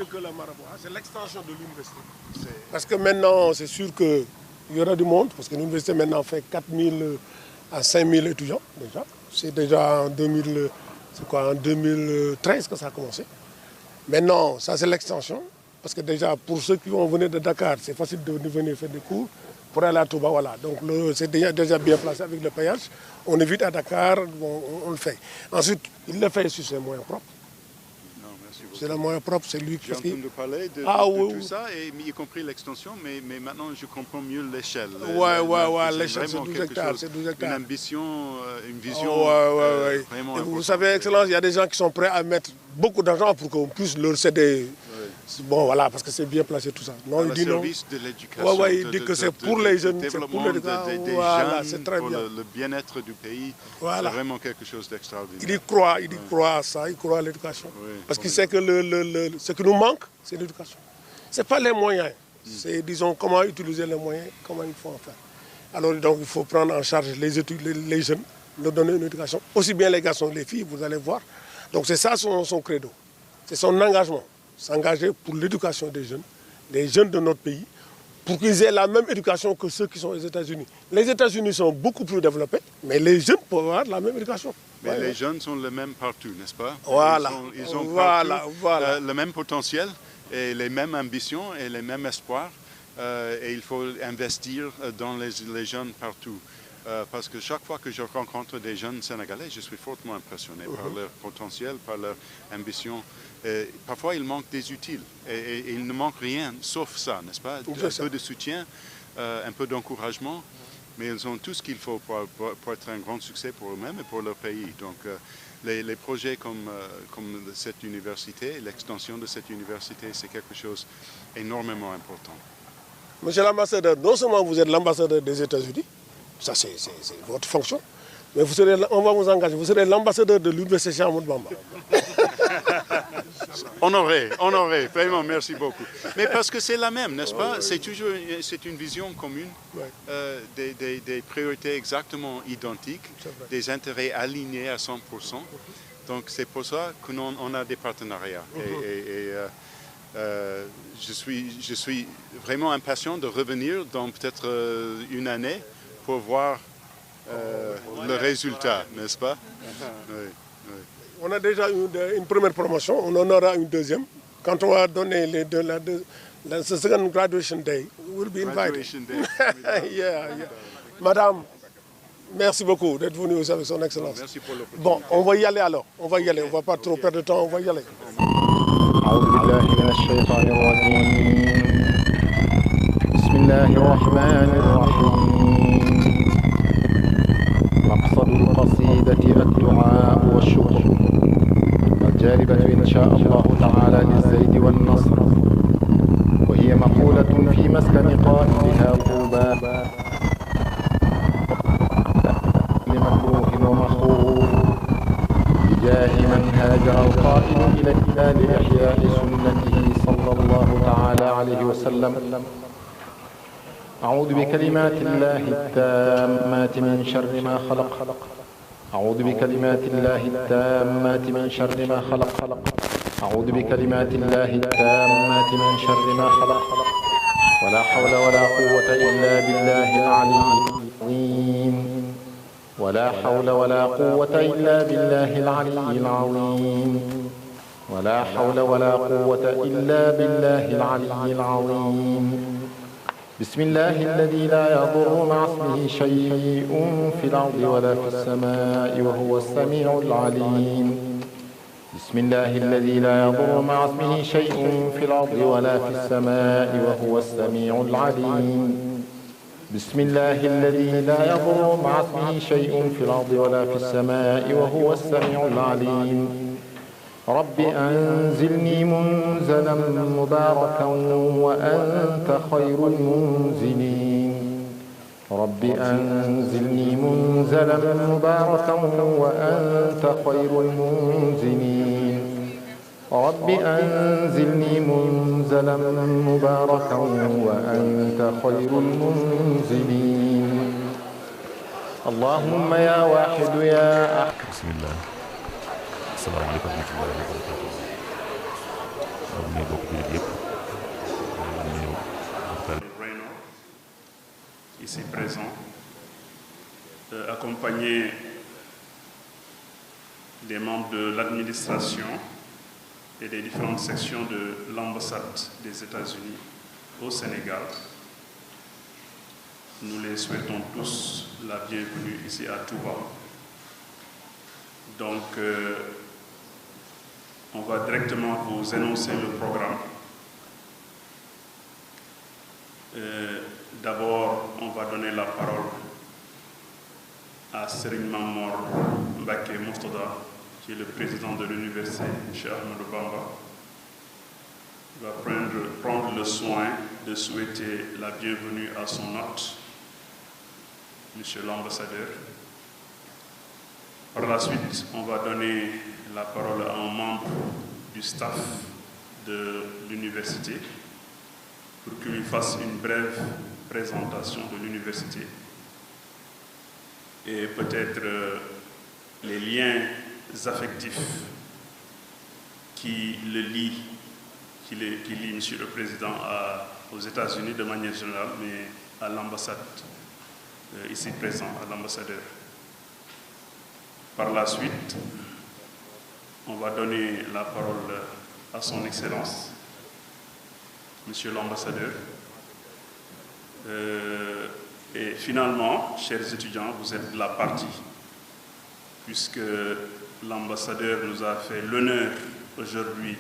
Que le marabout, c'est l'extension de l'université. Parce que maintenant, c'est sûr qu'il y aura du monde, parce que l'université maintenant fait 4 000 à 5 000 étudiants déjà. C'est déjà en 2013 que ça a commencé. Maintenant, ça c'est l'extension, parce que déjà pour ceux qui vont venir de Dakar, c'est facile de venir faire des cours. Pour aller à Touba, voilà. Donc c'est déjà bien placé avec le péage. On évite à Dakar, on le fait. Ensuite, il le fait sur ses moyens propres. C'est le moyen propre, c'est lui qui... J'ai entendu parler de tout ça, et y compris l'extension, mais maintenant je comprends mieux l'échelle. Ouais, l'échelle, c'est 12 hectares. Une ambition, une vision vraiment importante. Vous savez, Excellence, il y a des gens qui sont prêts à mettre beaucoup d'argent pour qu'on puisse leur céder. Bon, voilà, parce que c'est bien placé tout ça. Non, il dit non. Service de l'éducation. Il dit que c'est pour les jeunes, c'est pour l'éducation. Voilà, c'est très bien. Le bien-être du pays, c'est vraiment quelque chose d'extraordinaire. Il y croit à ça, il croit à l'éducation. Parce qu'il sait que ce qui nous manque, c'est l'éducation. Ce n'est pas les moyens, c'est, disons, comment utiliser les moyens, comment il faut en faire. Alors, donc, il faut prendre en charge les jeunes, leur donner une éducation, aussi bien les garçons que les filles, vous allez voir. Donc, c'est ça son credo, c'est son engagement. S'engager pour l'éducation des jeunes de notre pays, pour qu'ils aient la même éducation que ceux qui sont aux États-Unis. Les États-Unis sont beaucoup plus développés, mais les jeunes peuvent avoir la même éducation. Mais les jeunes sont les mêmes partout, n'est-ce pas? Voilà. Ils ont partout le même potentiel, et les mêmes ambitions et les mêmes espoirs. Et il faut investir dans les jeunes partout. Parce que chaque fois que je rencontre des jeunes Sénégalais, je suis fortement impressionné par leur potentiel, par leur ambition. Parfois, il manque des utiles et il ne manque rien sauf ça, n'est-ce pas? Un peu de soutien, un peu d'encouragement, mais ils ont tout ce qu'il faut pour être un grand succès pour eux-mêmes et pour leur pays. Donc, les projets comme cette université, l'extension de cette université, c'est quelque chose d'énormément important. Monsieur l'ambassadeur, non seulement vous êtes l'ambassadeur des États-Unis, ça c'est votre fonction, mais on va vous engager, vous serez l'ambassadeur de l'université Cheikh Ahmadou Bamba. Honoré, vraiment, merci beaucoup. Mais parce que c'est la même, n'est-ce pas? C'est une vision commune, des priorités exactement identiques, des intérêts alignés à 100%. Donc c'est pour ça qu'on a des partenariats. Je suis vraiment impatient de revenir dans peut-être une année pour voir le résultat, n'est-ce pas? On a déjà une première promotion, on en aura une deuxième. Quand on va donner la second graduation day, we'll be invited. Yeah. Madame, merci beaucoup d'être venue aussi avec son excellence. Merci pour l'opportunité. Bon, on va y aller alors. On va pas trop perdre de temps, on va y aller. أعوذ بالله من الشيطان الرجيم بسم الله الرحمن الرحيم مقصد القصيدة الدعاء والشكر والجالبة إن شاء الله تعالى للزيد والنصر وهي مقولة في مسكن قائلها طوبى لمكروه ومخوف بجاه من هاجر القائل إلى إحياء سنته صلى الله تعالى عليه وسلم أعوذ بكلمات الله التامات من شر ما خلق أعوذ بكلمات الله التامات من شر ما خلق أعوذ بكلمات الله التامات من شر ما خلق ولا حول ولا قوة إلا بالله العلي العظيم ولا حول ولا قوة إلا بالله العلي العظيم ولا حول ولا قوة إلا بالله العلي العظيم بسم الله الذي لا يضر مع اسمه شيء في الأرض ولا في السماء وهو السميع العليم بسم الله الذي لا يضر مع اسمه شيء في الأرض ولا في السماء وهو السميع العليم بسم الله الذي لا يضر مع اسمه شيء في الأرض ولا في السماء وهو السميع العليم رب أنزلني منزلا مباركا وأنت خير المنزلين رب أنزلني منزلا مباركا وأنت خير المنزلين رب أنزلني منزلا مباركا وأنت خير المنزلين اللهم يا واحد يا أحد بسم الله السلام عليكم ورحمة الله وبركاته informer bokk jullit yëpp Reyno ici présent, accompagné des membres de l'administration et des différentes sections de l'ambassade des États-Unis au Sénégal. Nous les souhaitons tous la bienvenue ici à Touba. Donc, on va directement vous énoncer le programme. D'abord, on va donner la parole à Serigne Mamor Mbacké Mourtada, qui est le président de l'université Cheikh Ahmadou Bamba. Il va prendre le soin de souhaiter la bienvenue à son hôte, Monsieur l'ambassadeur. Par la suite, on va donner la parole à un membre du staff de l'université pour qu'il lui fasse une brève présentation de l'université et peut-être les liens affectifs qui lient Monsieur le Président aux États-Unis de manière générale, mais à l'ambassade ici présent, à l'ambassadeur. Par la suite, on va donner la parole à son Excellence, Monsieur l'ambassadeur. Et finalement, chers étudiants, vous êtes la partie, puisque l'ambassadeur nous a fait l'honneur aujourd'hui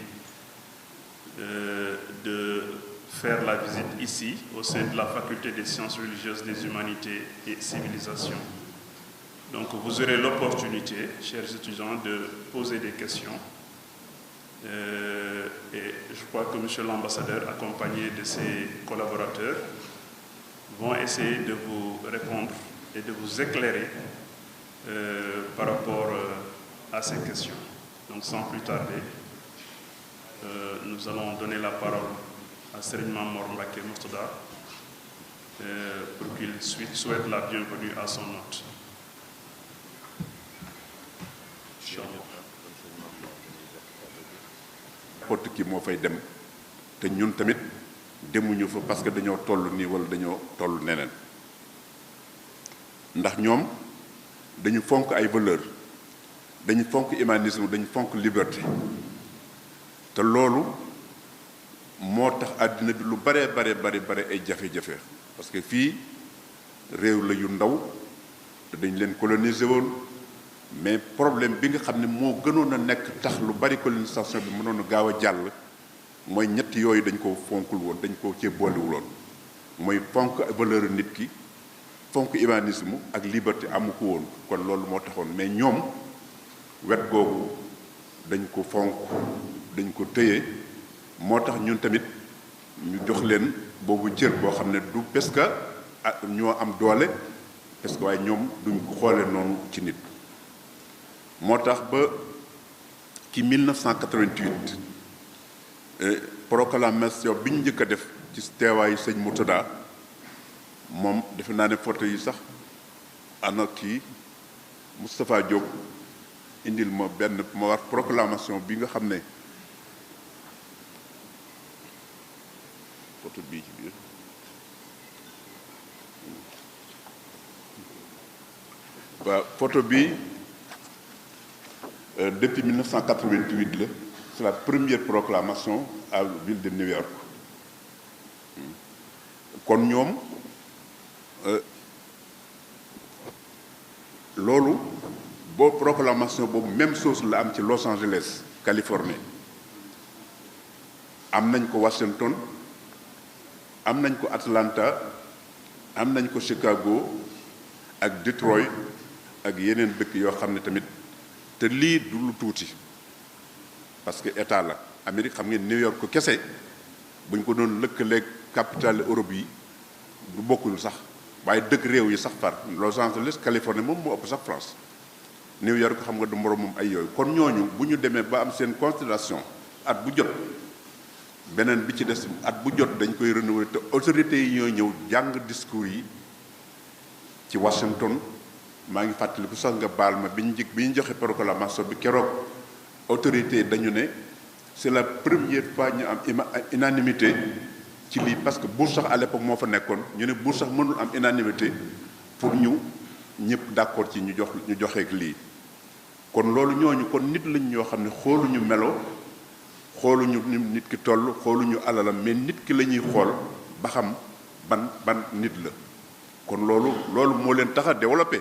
de faire la visite ici, au sein de la Faculté des sciences religieuses, des humanités et civilisations. Donc vous aurez l'opportunité, chers étudiants, de poser des questions. Et je crois que Monsieur l'ambassadeur, accompagné de ses collaborateurs, vont essayer de vous répondre et de vous éclairer par rapport à ces questions. Donc sans plus tarder, nous allons donner la parole à Serigne Mamor Mbacké Mourtada pour qu'il souhaite la bienvenue à son hôte. n'importe qui moo fay dem te ñun tamit demuñu fa parce que dañoo toll nii wala dañoo toll neneen ndax ñoom dañu fonk ay valeurs dañu fonk humanisme dañu fonk liberté te loolu moo tax àddina bi lu bare ay jafe-jafe parce que fii réew la yu ndaw te dañ leen coloniser woon mais problème bi nga xam ne moo gënoon a nekk tax lu bari colonisation bi mënoon a gaaw a jàll mooy ñett yooyu dañ ko fonkul woon dañ ko cee boolewuloon mooy fonk valeur nit ki fonk humanisme ak liberté amu ko woon kon loolu moo taxoon mais ñoom wet googu dañ ko fonk dañ ko téye moo tax ñun tamit ñu jox leen boobu cër boo xam ne du parce que ñoo am doole parce que waaye ñoom duñ ko xoole noonu ci nit moo tax ba ci 1988 proclamation bi ñu njëkk a def ci teewaayu sëñ Mourtada moom defe naa ne photo yi sax ana kii Moustapha Diop indil ma benn ma war proclamation bi nga xam ne photo bii ci biir waaw photo bi depuis 1988 la c'est la première proclamation à la ville de New York kon ñoom loolu boo proclamation boobu même chose la am ci Los Angeles Californie am nañ ko Washington am nañ ko Atlanta am nañ ko Chicago ak Detroit ak yeneen dëkk yoo xam ne tamit te lii du lu tuuti parce que état la Amérique xam ngeen New York ko kese bu ñu ko doon lëkkaleeg capitale Europe yi du bokkul sax waaye dëkk réew yi sax far Los Angeles Californie moom moo ëpp sax France New York xam nga du moroom moom ay yooyu kon ñooñu bu ñu demee ba am seen constitution at bu jot beneen bi ci des at bu jot dañ koy renouveler te autorités yi ñoo ñëw jàng discours yi ci Washington maa ngi fàttaliku sax nga baal ma bi ñu joxe proclamation bi keroog autorité dañu ne c'est la première fois ñu am unanimité ci lii, parce que bourse sax à l'époque moo fa nekkoon ñu ne bourse sax mënul am unanimité pour ñu ñëpp d'accord ci ñu joxeek lii. kon loolu ñooñu kon nit lañ ñoo xam ne xooluñu melo, xooluñu nit ki toll, xooluñu alalam, mais nit ki la ñuy xool ba xam ban nit la. kon loolu moo leen tax a développé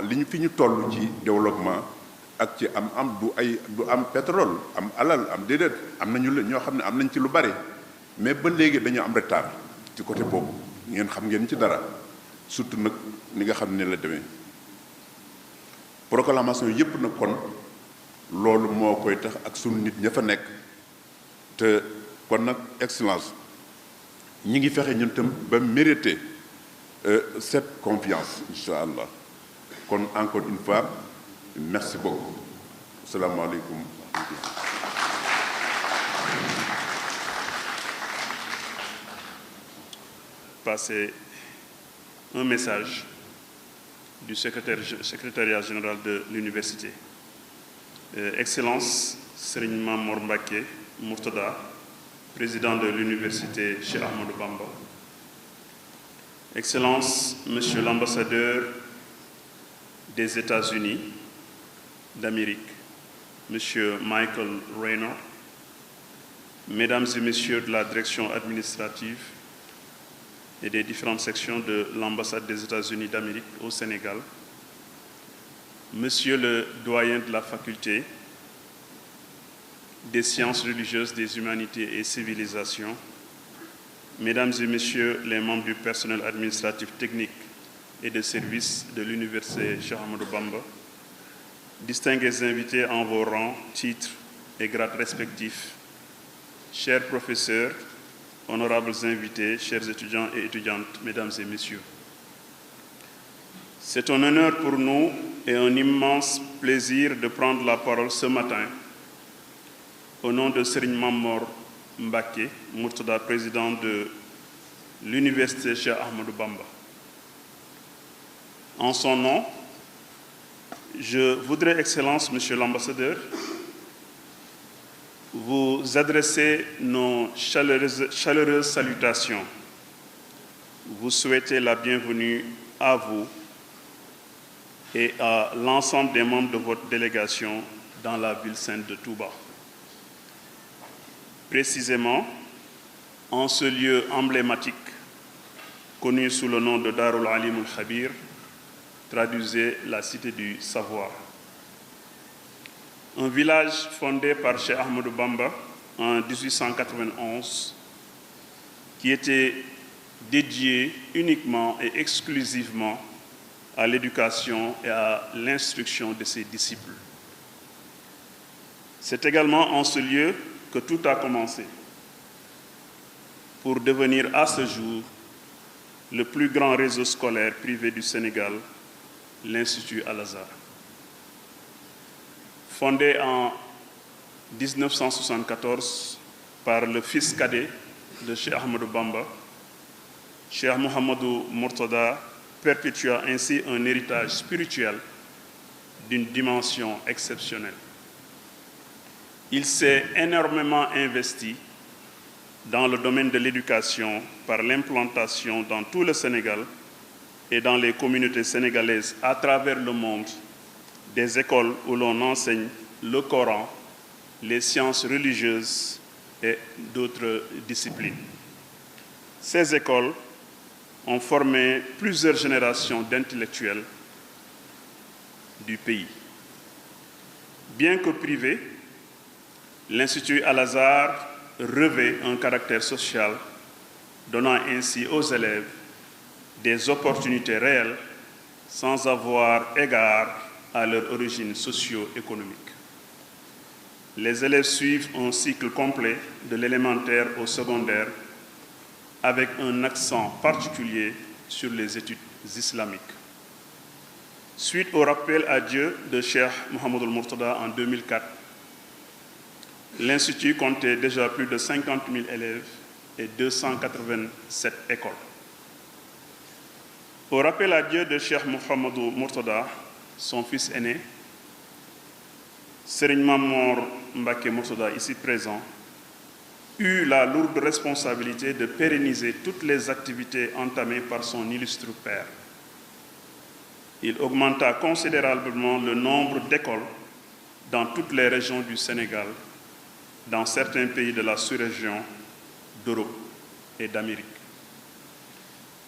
li ñu fi ñu toll ci développement ak ci am du am pétrole, am alal, am déedéet, am nañu ñoo xam ne am nañ ci lu bari, mais ba léegi dañu am retard ci côté boobu. ngeen xam ngeen ci dara, surtout nag ni nga xam ne la demee. proclamation yépp nag kon loolu moo koy tax ak sunu nit ña fa nekk te kon nag excellence ñi ngi fexe ñun tam ba mériter cette confiance incha allah. kon encore une fois merci beaucoup. asalaamaaleykum. Passer un message du secrétariat général de l'université. Excellence Serigne Mamor Mbacké Mourtada, président de l'université Cheikh Ahmadou Bamba. Excellence Monsieur l'ambassadeur des États-Unis d'Amérique, Monsieur Michael Raynor, Mesdames et Messieurs de la direction administrative et des différentes sections de l'ambassade des États-Unis d'Amérique au Sénégal, Monsieur le doyen de la faculté des sciences religieuses, des humanités et civilisations, Mesdames et Messieurs les membres du personnel administratif technique et de service de l'université Cheikh Ahmadou Bamba, distingués invités en vos rangs, titres et grades respectifs, chers professeurs, honorables invités, chers étudiants et étudiantes, Mesdames et Messieurs. C'est un honneur pour nous et un immense plaisir de prendre la parole ce matin au nom de Serigne Mamor Mbacké Mourtada, président de l'université Cheikh Ahmadou Bamba. En son nom, je voudrais, Excellence, Monsieur l'ambassadeur, vous adresser nos chaleureuses salutations. Vous souhaiter la bienvenue à vous et à l'ensemble des membres de votre délégation dans la ville sainte de Touba. Précisément, en ce lieu emblématique, connu sous le nom de Darul Alim al-Khabir, traduisez la cité du savoir. Un village fondé par Cheikh Ahmadou Bamba en 1891, qui était dédié uniquement et exclusivement à l'éducation et à l'instruction de ses disciples. C'est également en ce lieu que tout a commencé, pour devenir à ce jour le plus grand réseau scolaire privé du Sénégal, l'Institut Al-Azhar. Fondé en 1974 par le fils cadet de Cheikh Ahmadou Bamba, Cheikh Mouhamadou Mourtada perpétua ainsi un héritage spirituel d'une dimension exceptionnelle. Il s'est énormément investi dans le domaine de l'éducation par l'implantation dans tout le Sénégal et dans les communautés sénégalaises à travers le monde des écoles où l'on enseigne le Coran, les sciences religieuses et d'autres disciplines. Ces écoles ont formé plusieurs générations d'intellectuels du pays. Bien que privé, l'Institut Al-Azhar revêt un caractère social, donnant ainsi aux élèves des opportunités réelles sans avoir égard à leur origine socio-économique. Les élèves suivent un cycle complet de l'élémentaire au secondaire avec un accent particulier sur les études islamiques. Suite au rappel à Dieu de Cheikh Mouhamadoul Mourtada en 2004, l'Institut comptait déjà plus de 50 000 élèves et 287 écoles. Au rappel à Dieu de Cheikh Mouhamadoul Mourtada, son fils aîné, Serigne Mamor Mbacké Mourtada, ici présent, eut la lourde responsabilité de pérenniser toutes les activités entamées par son illustre père. Il augmenta considérablement le nombre d'écoles dans toutes les régions du Sénégal, dans certains pays de la sous-région, d'Europe et d'Amérique.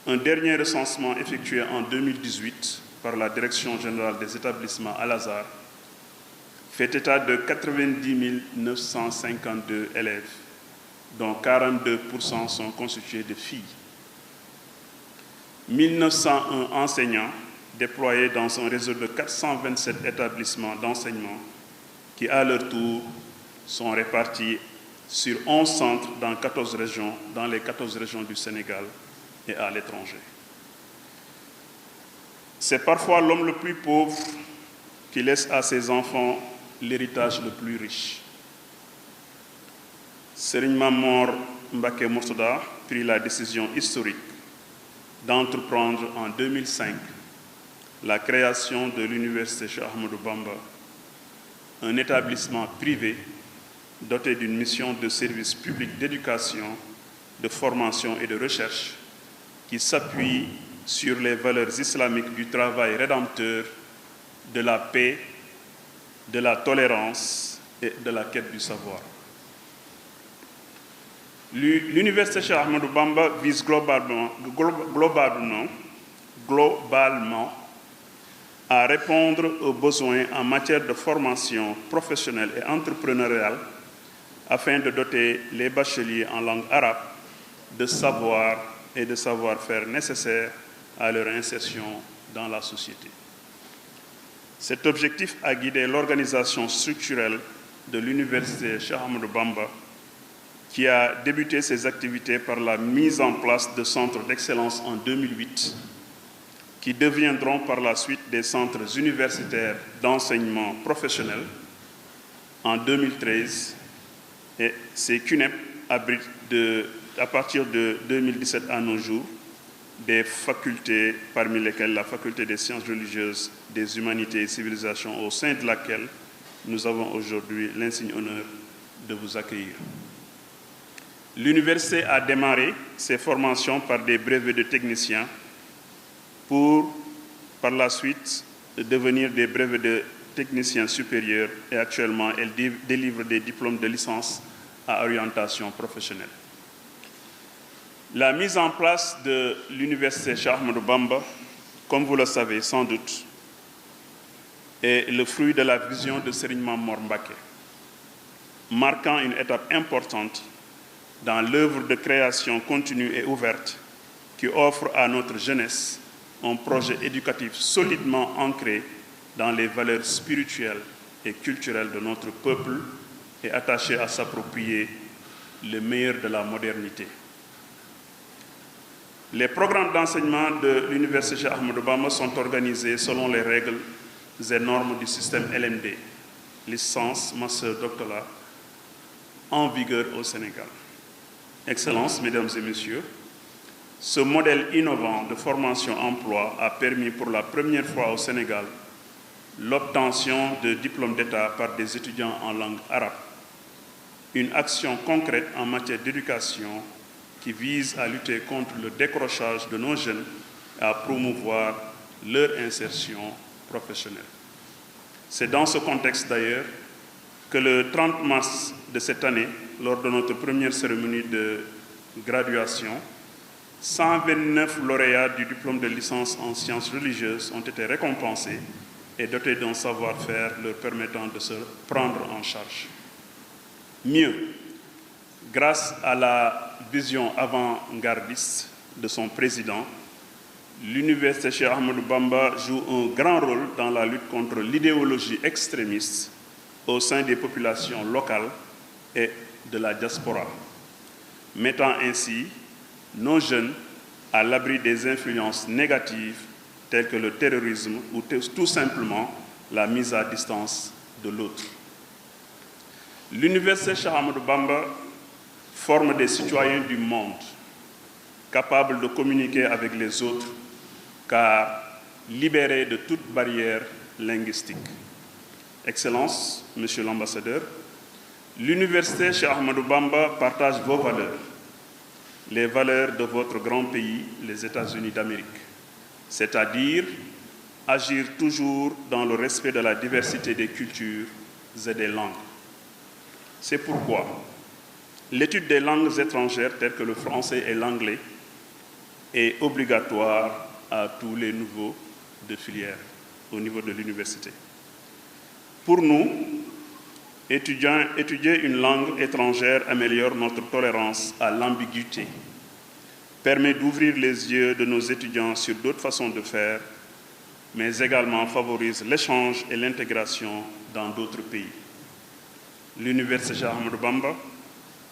Un dernier recensement effectué en 2018 par la Direction générale des établissements Al-Azhar fait état de 90 952 élèves, dont 42% sont constitués de filles. 1901 enseignants déployés dans un réseau de 427 établissements d'enseignement qui, à leur tour, sont répartis sur 11 centres dans les 14 régions du Sénégal et à l'étranger. C'est parfois l'homme le plus pauvre qui laisse à ses enfants l'héritage le plus riche. Serigne Mamor Mbacké Mourtada prit la décision historique d'entreprendre en 2005 la création de l'Université Cheikh Ahmadou Bamba, un établissement privé doté d'une mission de service public d'éducation, de formation et de recherche qui s'appuie sur les valeurs islamiques du travail rédempteur, de la paix, de la tolérance et de la quête du savoir. L'Université Cheikh Ahmadou Bamba vise globalement à répondre aux besoins en matière de formation professionnelle et entrepreneuriale afin de doter les bacheliers en langue arabe de savoir et de savoir-faire nécessaires à leur insertion dans la société. Cet objectif a guidé l'organisation structurelle de l'Université Cheikh Ahmadou Bamba, qui a débuté ses activités par la mise en place de centres d'excellence en 2008, qui deviendront par la suite des centres universitaires d'enseignement professionnel en 2013, et ces CUNEP abritent à partir de 2017 à nos jours des facultés, parmi lesquelles la faculté des sciences religieuses, des humanités et civilisations, au sein de laquelle nous avons aujourd'hui l'insigne honneur de vous accueillir. L'université a démarré ses formations par des brevets de techniciens pour, par la suite, devenir des brevets de techniciens supérieurs, et actuellement, elle délivre des diplômes de licence à orientation professionnelle. La mise en place de l'Université Cheikh Ahmadou Bamba, comme vous le savez sans doute, est le fruit de la vision de Serigne Mamor Mbacké, marquant une étape importante dans l'œuvre de création continue et ouverte qui offre à notre jeunesse un projet éducatif solidement ancré dans les valeurs spirituelles et culturelles de notre peuple et attaché à s'approprier le meilleur de la modernité. Les programmes d'enseignement de l'Université Cheikh Ahmadou Bamba sont organisés selon les règles et normes du système LMD, licence, master, doctorat, en vigueur au Sénégal. Excellences, Mesdames et Messieurs, ce modèle innovant de formation-emploi a permis pour la première fois au Sénégal l'obtention de diplômes d'État par des étudiants en langue arabe, une action concrète en matière d'éducation qui vise à lutter contre le décrochage de nos jeunes et à promouvoir leur insertion professionnelle. C'est dans ce contexte d'ailleurs que le 30 mars de cette année, lors de notre première cérémonie de graduation, 129 lauréats du diplôme de licence en sciences religieuses ont été récompensés et dotés d'un savoir-faire leur permettant de se prendre en charge. Mieux, grâce à la vision avant-gardiste de son président, l'Université Cheikh Ahmadou Bamba joue un grand rôle dans la lutte contre l'idéologie extrémiste au sein des populations locales et de la diaspora, mettant ainsi nos jeunes à l'abri des influences négatives telles que le terrorisme ou tout simplement la mise à distance de l'autre. L'Université Cheikh Ahmadou Bamba forme des citoyens du monde, capables de communiquer avec les autres, car libérés de toute barrière linguistique. Excellences, Monsieur l'ambassadeur, L'université Cheikh Ahmadou Bamba partage vos valeurs, les valeurs de votre grand pays, les États-Unis d'Amérique, c'est-à-dire agir toujours dans le respect de la diversité des cultures et des langues. C'est pourquoi l'étude des langues étrangères telles que le français et l'anglais est obligatoire à tous les niveaux de filière au niveau de l'université. Pour nous, étudier une langue étrangère améliore notre tolérance à l'ambiguïté, permet d'ouvrir les yeux de nos étudiants sur d'autres façons de faire, mais également favorise l'échange et l'intégration dans d'autres pays. L'Université Cheikh Ahmadou Bamba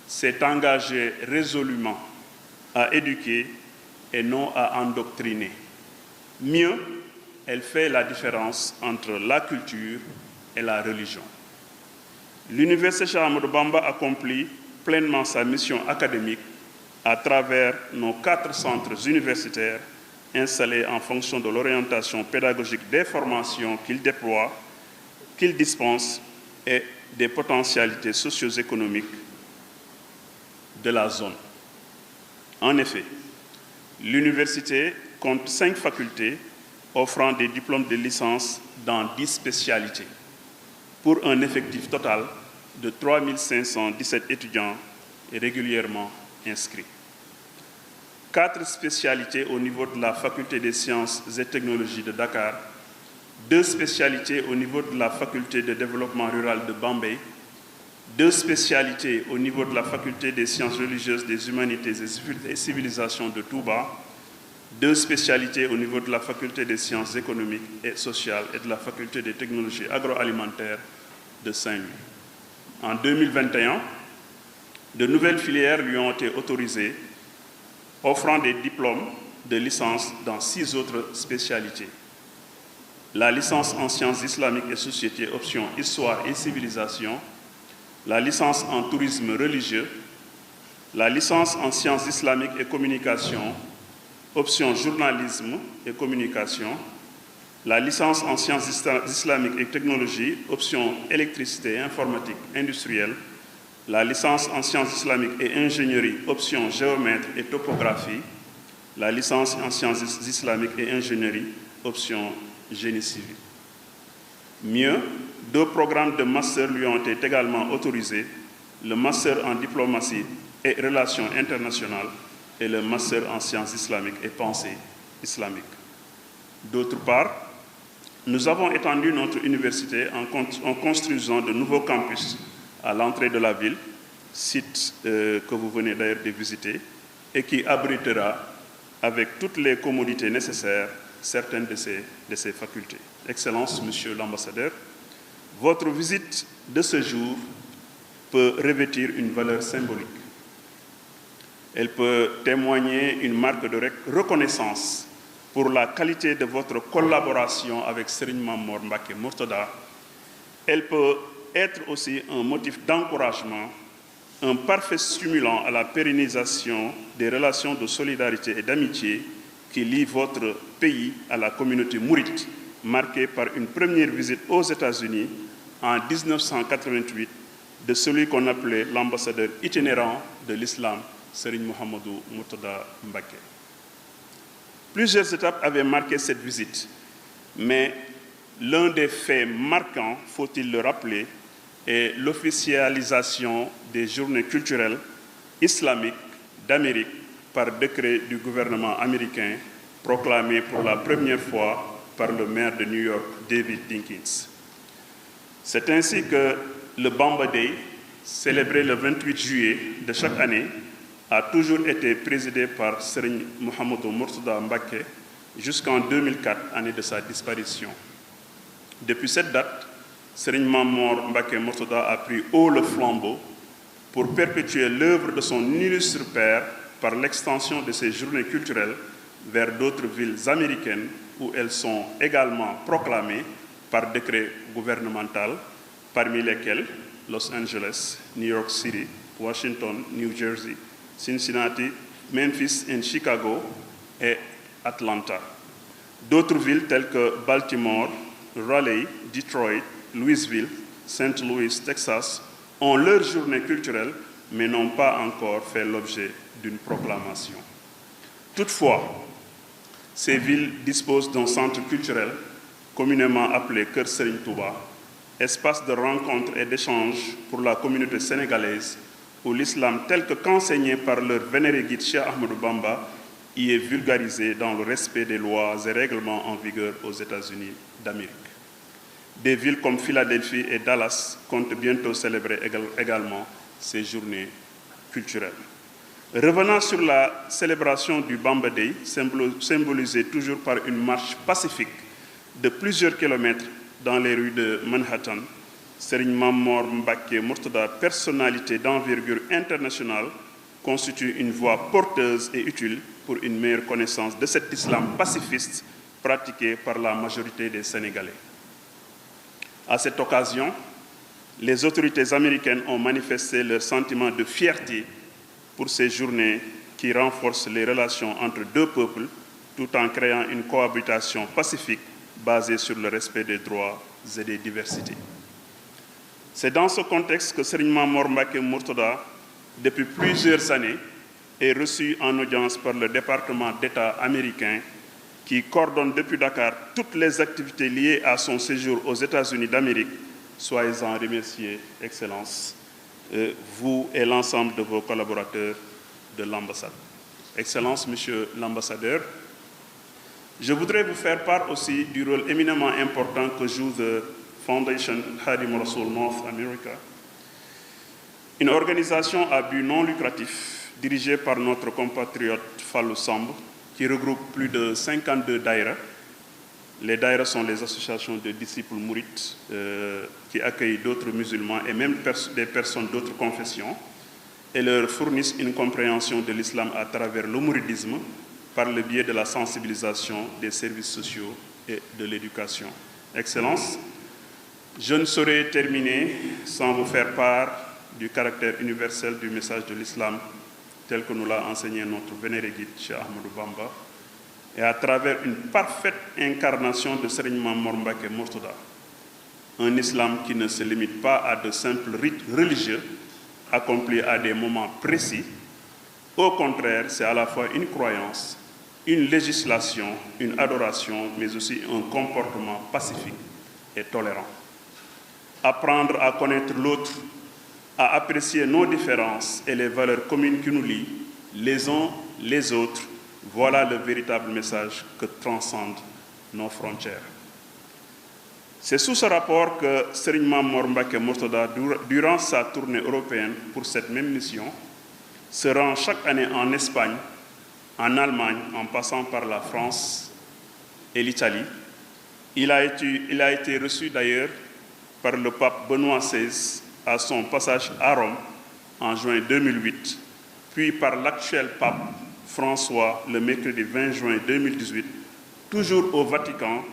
s'est engagée résolument à éduquer et non à endoctriner. Mieux, elle fait la différence entre la culture et la religion. L'Université Cheikh Ahmadou Bamba accomplit pleinement sa mission académique à travers nos 4 centres universitaires installés en fonction de l'orientation pédagogique des formations qu'il déploie, qu'il dispense et des potentialités socio-économiques de la zone. En effet, l'université compte 5 facultés offrant des diplômes de licence dans 10 spécialités, pour un effectif total de 3 517 étudiants régulièrement inscrits. 4 spécialités au niveau de la Faculté des sciences et technologies de Dakar, 2 spécialités au niveau de la Faculté de développement rural de Bambey, 2 spécialités au niveau de la Faculté des sciences religieuses, des humanités et civilisations de Touba, 2 spécialités au niveau de la Faculté des sciences économiques et sociales et de la Faculté des technologies agroalimentaires de Saint-Louis. En 2021, de nouvelles filières lui ont été autorisées, offrant des diplômes de licence dans 6 autres spécialités. La licence en sciences islamiques et société, option histoire et civilisation, la licence en tourisme religieux, la licence en sciences islamiques et communication, option journalisme et communication, la licence en sciences islamiques et technologies, option électricité et informatique industrielle, la licence en sciences islamiques et ingénierie, option géomètre et topographie, la licence en sciences islamiques et ingénierie, option génie civil. Mieux, 2 programmes de master lui ont été également autorisés, le master en diplomatie et relations internationales et le master en sciences islamiques et pensée islamique. D'autre part, nous avons étendu notre université en construisant de nouveaux campus à l'entrée de la ville, site que vous venez d'ailleurs de visiter, et qui abritera, avec toutes les commodités nécessaires, certaines de ces facultés. Excellence, Monsieur l'ambassadeur, votre visite de ce jour peut revêtir une valeur symbolique. Elle peut témoigner une marque de reconnaissance pour la qualité de votre collaboration avec Serigne Mame Mbacké Mourtada. Elle peut être aussi un motif d'encouragement, un parfait stimulant à la pérennisation des relations de solidarité et d'amitié qui lient votre pays à la communauté mouride, marquée par une première visite aux États-Unis en 1988 de celui qu'on appelait l'ambassadeur itinérant de l'islam, Serigne Mouhamadou Mourtada Mbacké. Plusieurs étapes avaient marqué cette visite, mais l'un des faits marquants, faut-il le rappeler, est l'officialisation des journées culturelles islamiques d'Amérique par décret du gouvernement américain, proclamé pour la première fois par le maire de New York, David Dinkins. C'est ainsi que le Bamba Day, célébré le 28 juillet de chaque année, a toujours été présidé par Serigne Mouhamadou Mourtada Mbacké jusqu'en 2004, année de sa disparition. Depuis cette date, Serigne Mame Mbacké Mourtada a pris haut le flambeau pour perpétuer l'œuvre de son illustre père par l'extension de ces journées culturelles vers d'autres villes américaines où elles sont également proclamées par décret gouvernemental, parmi lesquelles Los Angeles, New York City, Washington, New Jersey, Cincinnati, Memphis et Chicago et Atlanta. D'autres villes telles que Baltimore, Raleigh, Detroit, Louisville, St. Louis, Texas, ont leur journée culturelle, mais n'ont pas encore fait l'objet d'une proclamation. Toutefois, ces villes disposent d'un centre culturel communément appelé Kër Serigne Touba, espace de rencontre et d'échange pour la communauté sénégalaise, où l'islam tel que qu'enseigné par leur vénéré guide Cheikh Ahmadou Bamba y est vulgarisé dans le respect des lois et règlements en vigueur aux États-Unis d'Amérique. Des villes comme Philadelphie et Dallas comptent bientôt célébrer également ces journées culturelles. Revenant sur la célébration du Bamba Day, symbolisée toujours par une marche pacifique de plusieurs kilomètres dans les rues de Manhattan, Serigne Mamor Mbacké Mourtada, personnalité d'envergure internationale, constitue une voie porteuse et utile pour une meilleure connaissance de cet islam pacifiste pratiqué par la majorité des Sénégalais. À cette occasion, les autorités américaines ont manifesté leur sentiment de fierté pour ces journées qui renforcent les relations entre deux peuples tout en créant une cohabitation pacifique basée sur le respect des droits et des diversités. C'est dans ce contexte que Serigne Mamor Mbacké Mourtada, depuis plusieurs années, est reçu en audience par le département d'État américain qui coordonne depuis Dakar toutes les activités liées à son séjour aux États-Unis d'Amérique. Soyez-en remerciés, Excellences, vous et l'ensemble de vos collaborateurs de l'ambassade. Excellences, Monsieur l'ambassadeur, je voudrais vous faire part aussi du rôle éminemment important que joue the Foundation Khadim Rassoul North America, une organisation à but non lucratif dirigée par notre compatriote Fallou Samb, qui regroupe plus de 52 daïras. Les daïras sont les associations de disciples mourides qui accueillent d'autres musulmans et même des personnes d'autres confessions et leur fournissent une compréhension de l'islam à travers le mouridisme par le biais de la sensibilisation des services sociaux et de l'éducation. Excellences, je ne saurais terminer sans vous faire part du caractère universel du message de l'islam tel que nous l'a enseigné notre vénéré guide Cheikh Ahmadou Bamba, et à travers une parfaite incarnation de Serigne Mamor Mbacké Mourtada, un islam qui ne se limite pas à de simples rites religieux accomplis à des moments précis. Au contraire, c'est à la fois une croyance, une législation, une adoration, mais aussi un comportement pacifique et tolérant. Apprendre à connaître l'autre, à apprécier nos différences et les valeurs communes qui nous lient, les uns les autres, voilà le véritable message que transcende nos frontières. C'est sous ce rapport que Serigne Mamor Mbacké Mourtada, durant sa tournée européenne pour cette même mission, se rend chaque année en Espagne, en Allemagne, en passant par la France et l'Italie. Il a été reçu d'ailleurs par le pape Benoît XVI à son passage à Rome en juin 2008, puis par l'actuel pape François le mercredi 20 juin 2018, toujours au Vatican,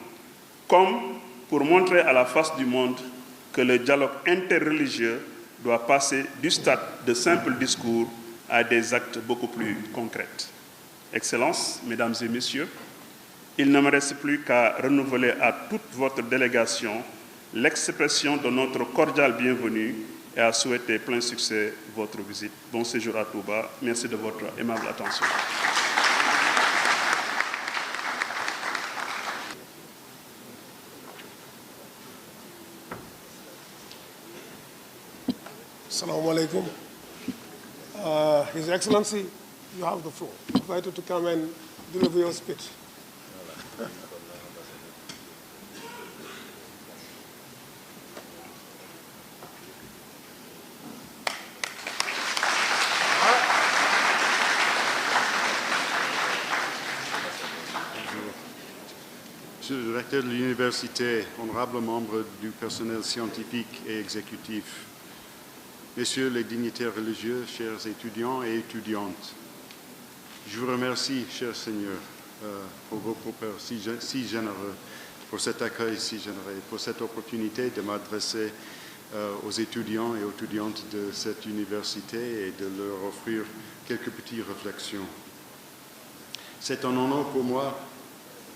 comme pour montrer à la face du monde que le dialogue interreligieux doit passer du stade de simples discours à des actes beaucoup plus concrets. Excellences, Mesdames et Messieurs, il ne me reste plus qu'à renouveler à toute votre délégation l'expression de notre cordiale bienvenue et à souhaiter plein succès votre visite. Bon séjour à Touba. Merci de votre aimable attention. Assalamu alaikum. His Excellency, you have the floor. Invited to come and deliver your speech. Monsieur le directeur de l'université, honorables membres du personnel scientifique et exécutif, messieurs les dignitaires religieux, chers étudiants et étudiantes, je vous remercie, cher Seigneur, pour vos propos si généreux, pour cet accueil si généreux, pour cette opportunité de m'adresser aux étudiants et aux étudiantes de cette université et de leur offrir quelques petites réflexions. C'est un honneur pour moi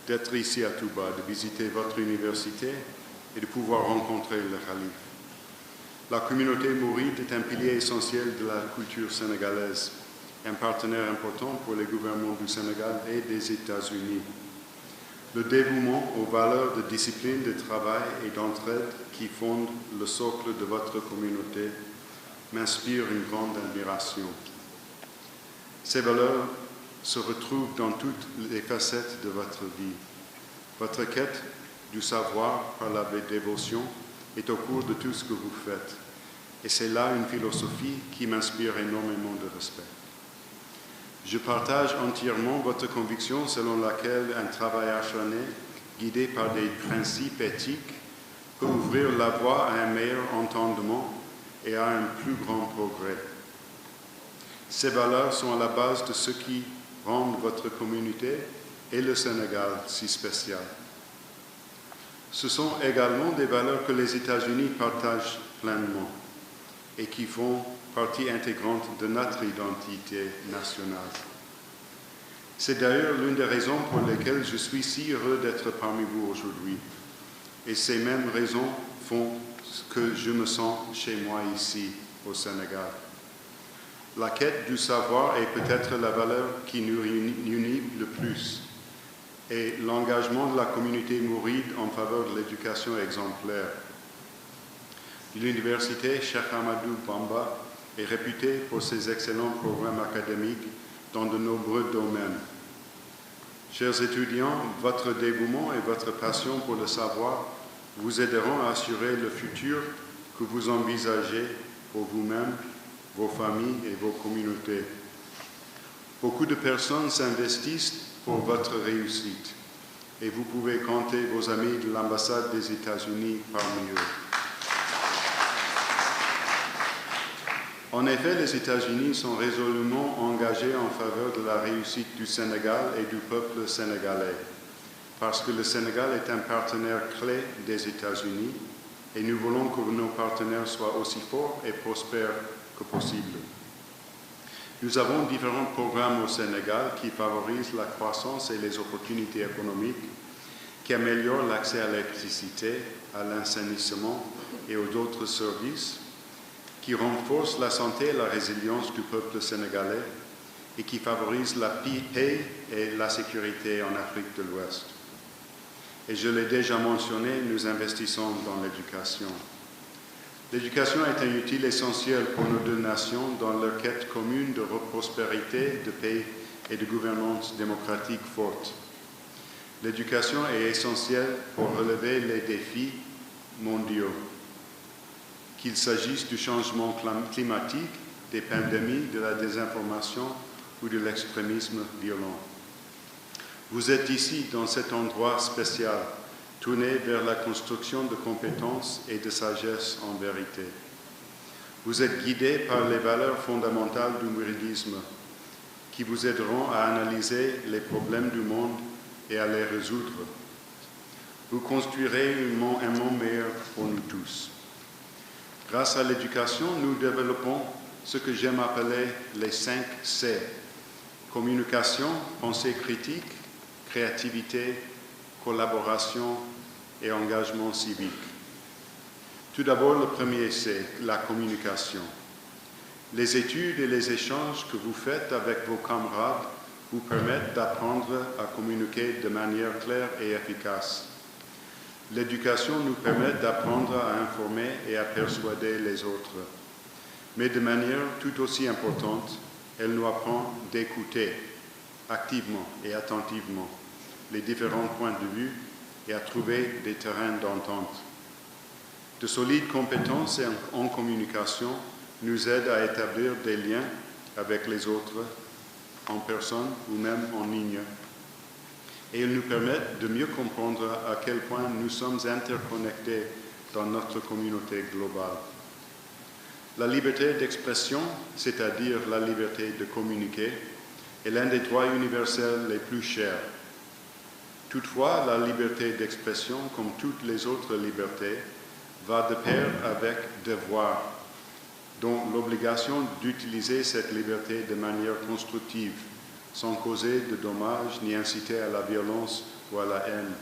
d'être ici à Touba, de visiter votre université et de pouvoir rencontrer le Khalife. La communauté mouride est un pilier essentiel de la culture sénégalaise, un partenaire important pour les gouvernements du Sénégal et des États-Unis. Le dévouement aux valeurs de discipline, de travail et d'entraide qui fondent le socle de votre communauté m'inspire une grande admiration. Ces valeurs se retrouvent dans toutes les facettes de votre vie. Votre quête du savoir par la dévotion est au cours de tout ce que vous faites. Et c'est là une philosophie qui m'inspire énormément de respect. Je partage entièrement votre conviction selon laquelle un travail acharné, guidé par des principes éthiques, peut ouvrir la voie à un meilleur entendement et à un plus grand progrès. Ces valeurs sont à la base de ce qui rend votre communauté et le Sénégal si spécial. Ce sont également des valeurs que les États-Unis partagent pleinement et qui font partie intégrante de notre identité nationale. C'est d'ailleurs l'une des raisons pour lesquelles je suis si heureux d'être parmi vous aujourd'hui. Et ces mêmes raisons font que je me sens chez moi ici, au Sénégal. La quête du savoir est peut-être la valeur qui nous unit le plus. Et l'engagement de la communauté mouride en faveur de l'éducation exemplaire. L'université Cheikh Ahmadou Bamba est réputée pour ses excellents programmes académiques dans de nombreux domaines. Chers étudiants, votre dévouement et votre passion pour le savoir vous aideront à assurer le futur que vous envisagez pour vous-même, vos familles et vos communautés. Beaucoup de personnes s'investissent pour votre réussite et vous pouvez compter vos amis de l'ambassade des États-Unis parmi eux. En effet, les États-Unis sont résolument engagés en faveur de la réussite du Sénégal et du peuple sénégalais, parce que le Sénégal est un partenaire clé des États-Unis et nous voulons que nos partenaires soient aussi forts et prospères que possible. Nous avons différents programmes au Sénégal qui favorisent la croissance et les opportunités économiques, qui améliorent l'accès à l'électricité, à l'assainissement et aux autres services, qui renforcent la santé et la résilience du peuple sénégalais et qui favorisent la paix et la sécurité en Afrique de l'Ouest. Et je l'ai déjà mentionné, nous investissons dans l'éducation. L'éducation est un outil essentiel pour nos deux nations dans leur quête commune de prospérité, de paix et de gouvernance démocratique forte. L'éducation est essentielle pour relever les défis mondiaux, qu'il s'agisse du changement climatique, des pandémies, de la désinformation ou de l'extrémisme violent. Vous êtes ici, dans cet endroit spécial, tourné vers la construction de compétences et de sagesse en vérité. Vous êtes guidés par les valeurs fondamentales du mouridisme qui vous aideront à analyser les problèmes du monde et à les résoudre. Vous construirez un monde meilleur pour nous tous. Grâce à l'éducation, nous développons ce que j'aime appeler les 5 C. Communication, pensée critique, créativité, collaboration et engagement civique. Tout d'abord, le premier C, la communication. Les études et les échanges que vous faites avec vos camarades vous permettent d'apprendre à communiquer de manière claire et efficace. L'éducation nous permet d'apprendre à informer et à persuader les autres. Mais de manière tout aussi importante, elle nous apprend d'écouter activement et attentivement les différents points de vue et à trouver des terrains d'entente. De solides compétences en communication nous aident à établir des liens avec les autres, en personne ou même en ligne. Et ils nous permettent de mieux comprendre à quel point nous sommes interconnectés dans notre communauté globale. La liberté d'expression, c'est-à-dire la liberté de communiquer, est l'un des droits universels les plus chers. Toutefois, la liberté d'expression, comme toutes les autres libertés, va de pair avec devoir, dont l'obligation d'utiliser cette liberté de manière constructive, sans causer de dommages ni inciter à la violence ou à la haine.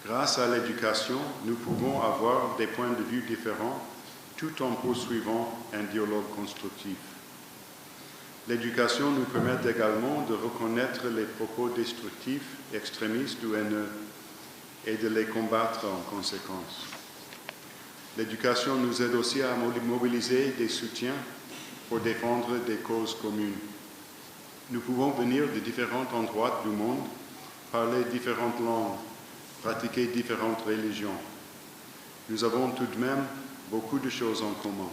Grâce à l'éducation, nous pouvons avoir des points de vue différents, tout en poursuivant un dialogue constructif. L'éducation nous permet également de reconnaître les propos destructifs, extrémistes ou haineux et de les combattre en conséquence. L'éducation nous aide aussi à mobiliser des soutiens pour défendre des causes communes. Nous pouvons venir de différents endroits du monde, parler différentes langues, pratiquer différentes religions. Nous avons tout de même beaucoup de choses en commun.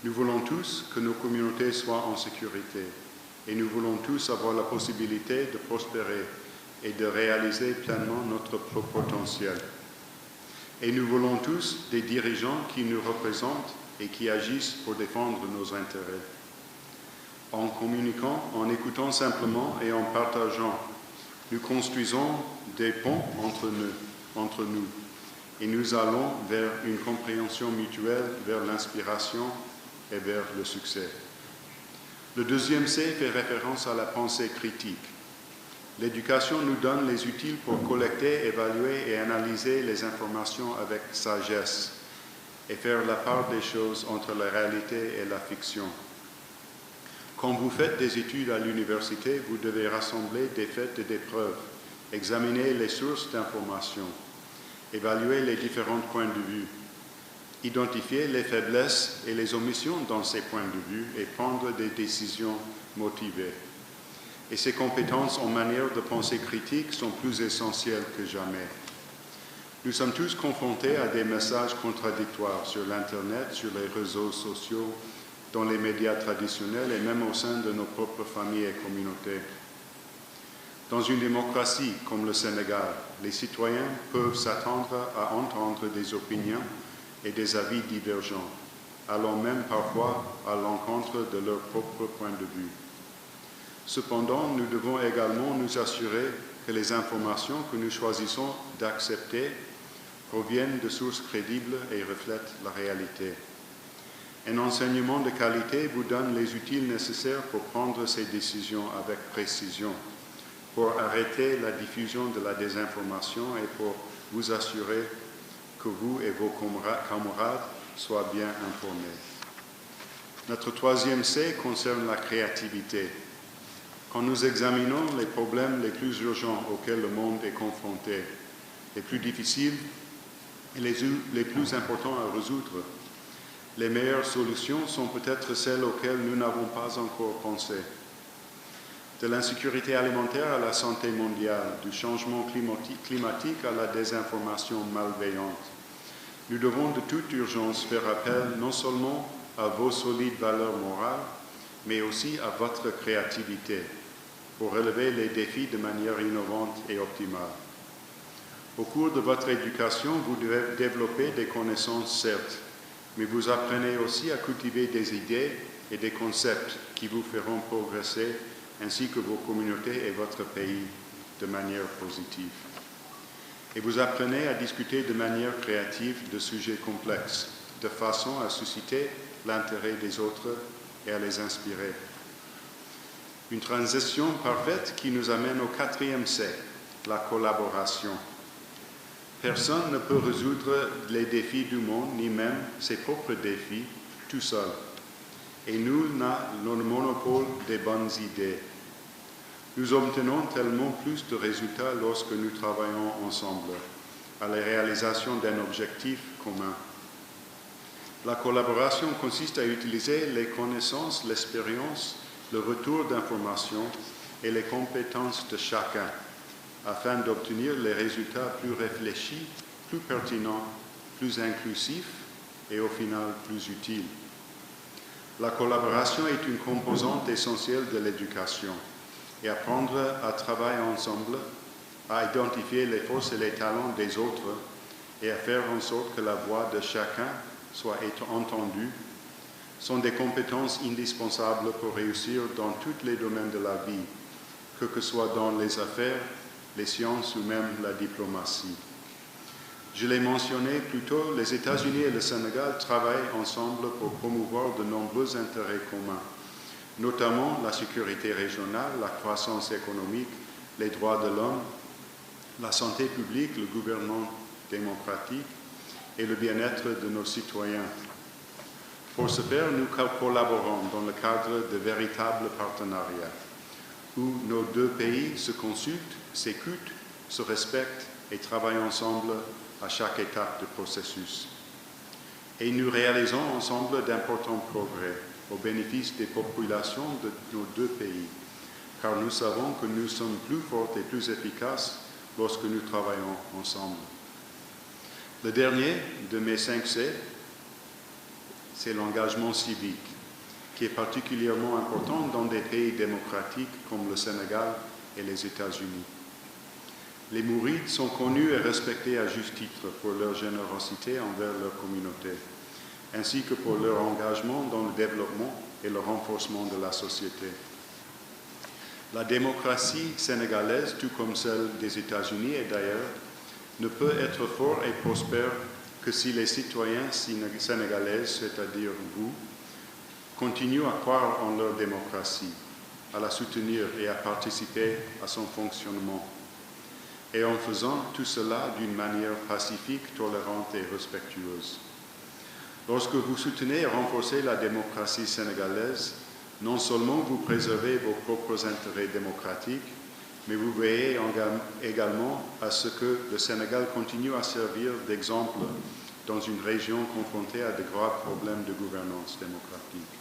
Nous voulons tous que nos communautés soient en sécurité et nous voulons tous avoir la possibilité de prospérer et de réaliser pleinement notre potentiel. Et nous voulons tous des dirigeants qui nous représentent et qui agissent pour défendre nos intérêts. En communiquant, en écoutant simplement et en partageant, nous construisons des ponts entre nous et nous allons vers une compréhension mutuelle, vers l'inspiration et vers le succès. Le deuxième C fait référence à la pensée critique. L'éducation nous donne les outils pour collecter, évaluer et analyser les informations avec sagesse et faire la part des choses entre la réalité et la fiction. Quand vous faites des études à l'université, vous devez rassembler des faits et des preuves, examiner les sources d'informations, évaluer les différents points de vue, identifier les faiblesses et les omissions dans ces points de vue et prendre des décisions motivées. Et ces compétences en manière de pensée critique sont plus essentielles que jamais. Nous sommes tous confrontés à des messages contradictoires sur l'Internet, sur les réseaux sociaux, dans les médias traditionnels et même au sein de nos propres familles et communautés. Dans une démocratie comme le Sénégal, les citoyens peuvent s'attendre à entendre des opinions et des avis divergents, allant même parfois à l'encontre de leur propre point de vue. Cependant, nous devons également nous assurer que les informations que nous choisissons d'accepter proviennent de sources crédibles et reflètent la réalité. Un enseignement de qualité vous donne les outils nécessaires pour prendre ces décisions avec précision, pour arrêter la diffusion de la désinformation et pour vous assurer que vous et vos camarades soient bien informés. Notre troisième C concerne la créativité. Quand nous examinons les problèmes les plus urgents auxquels le monde est confronté, les plus difficiles et les plus importants à résoudre, les meilleures solutions sont peut-être celles auxquelles nous n'avons pas encore pensé. De l'insécurité alimentaire à la santé mondiale, du changement climatique à la désinformation malveillante, nous devons de toute urgence faire appel non seulement à vos solides valeurs morales, mais aussi à votre créativité pour relever les défis de manière innovante et optimale. Au cours de votre éducation, vous devez développer des connaissances, certes, mais vous apprenez aussi à cultiver des idées et des concepts qui vous feront progresser, ainsi que vos communautés et votre pays, de manière positive. Et vous apprenez à discuter de manière créative de sujets complexes, de façon à susciter l'intérêt des autres et à les inspirer. Une transition parfaite qui nous amène au quatrième C, la collaboration. Personne ne peut résoudre les défis du monde, ni même ses propres défis, tout seul. Et nul n'a le monopole des bonnes idées. Nous obtenons tellement plus de résultats lorsque nous travaillons ensemble à la réalisation d'un objectif commun. La collaboration consiste à utiliser les connaissances, l'expérience, le retour d'informations et les compétences de chacun afin d'obtenir les résultats plus réfléchis, plus pertinents, plus inclusifs et au final plus utiles. La collaboration est une composante essentielle de l'éducation et apprendre à travailler ensemble, à identifier les forces et les talents des autres et à faire en sorte que la voix de chacun soit entendue sont des compétences indispensables pour réussir dans tous les domaines de la vie, que ce soit dans les affaires, les sciences ou même la diplomatie. Je l'ai mentionné plus tôt, les États-Unis et le Sénégal travaillent ensemble pour promouvoir de nombreux intérêts communs, notamment la sécurité régionale, la croissance économique, les droits de l'homme, la santé publique, le gouvernement démocratique et le bien-être de nos citoyens. Pour ce faire, nous collaborons dans le cadre de véritables partenariats où nos deux pays se consultent, s'écoutent, se respectent et travaillent ensemble à chaque étape du processus. Et nous réalisons ensemble d'importants progrès au bénéfice des populations de nos deux pays, car nous savons que nous sommes plus forts et plus efficaces lorsque nous travaillons ensemble. Le dernier de mes 5 C, c'est l'engagement civique, qui est particulièrement important dans des pays démocratiques comme le Sénégal et les États-Unis. Les Mourides sont connus et respectés à juste titre pour leur générosité envers leur communauté, ainsi que pour leur engagement dans le développement et le renforcement de la société. La démocratie sénégalaise, tout comme celle des États-Unis et d'ailleurs, ne peut être forte et prospère que si les citoyens sénégalais, c'est-à-dire vous, continuent à croire en leur démocratie, à la soutenir et à participer à son fonctionnement, et en faisant tout cela d'une manière pacifique, tolérante et respectueuse. Lorsque vous soutenez et renforcez la démocratie sénégalaise, non seulement vous préservez vos propres intérêts démocratiques, mais vous veillez également à ce que le Sénégal continue à servir d'exemple dans une région confrontée à de graves problèmes de gouvernance démocratique.